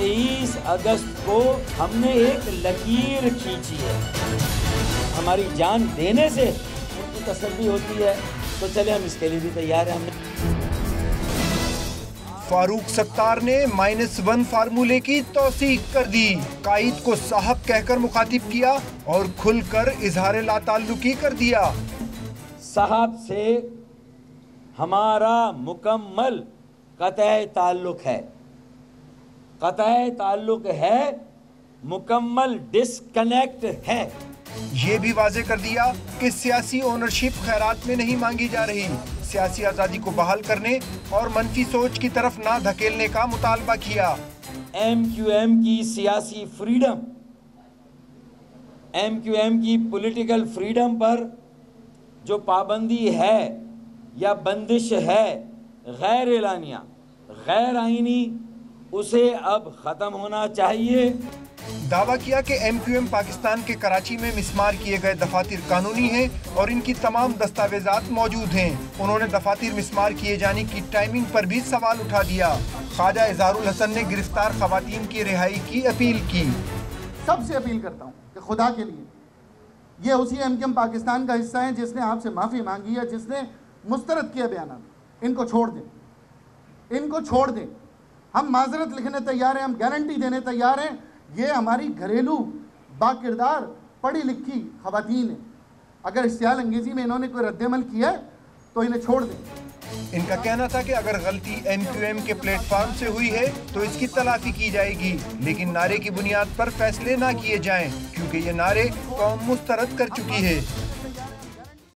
23 अगस्त को हमने एक लकीर खींची है। हमारी जान देने से उनकी तसल्ली होती है, तो चले हम इसके लिए भी तैयार हैं। हमने फारूक सत्तार ने -1 फार्मूले की तौसीक कर दी, कायद को साहब कहकर मुखातिब किया और खुलकर इजहार लाताल्लुकी कर दिया। साहब से हमारा मुकम्मल कतई ताल्लुक है, कतई ताल्लुक है, मुकम्मल डिस्कनेक्ट है। ये भी वाज़ेह कर दिया कि सियासी ओनरशिप खैरात में नहीं मांगी जा रही, सियासी आज़ादी को बहाल करने और मनफी सोच की तरफ ना धकेलने का मुतालबा किया। MQM की सियासी फ्रीडम, MQM की पॉलिटिकल फ्रीडम पर जो पाबंदी है या बंदिश है गैर एलानिया, गैर आईनी, उसे अब ख़त्म होना चाहिए। दावा किया कि MQM पाकिस्तान के कराची में मिस्मार किए गए दफातर कानूनी हैं और इनकी तमाम दस्तावेजात मौजूद हैं। उन्होंने दफातर मिस्मार किए जाने की टाइमिंग पर भी सवाल उठा दिया। ख्वाजा इजहारुल हसन ने गिरफ्तार खवातीन की रिहाई की अपील की। सबसे अपील करता हूँ कि खुदा के लिए, ये उसी MQM पाकिस्तान का हिस्सा है जिसने आपसे माफ़ी मांगी है, जिसने मुस्तरद किया बयान। इनको छोड़ दें, इनको छोड़ दें। हम माजरत लिखने तैयार हैं, हम गारंटी देने तैयार हैं। ये हमारी घरेलू बाकिरदार पढ़ी लिखी खवातीन है। अगर इश्तियाल अंगेज़ी में इन्होंने कोई रद्दमल किया है तो इन्हें छोड़ दें। इनका कहना था कि अगर गलती MQM के प्लेटफार्म से हुई है तो इसकी तलाफी की जाएगी, लेकिन नारे की बुनियाद पर फैसले ना किए जाएं, क्योंकि ये नारे कौम मुस्तरद कर चुकी है।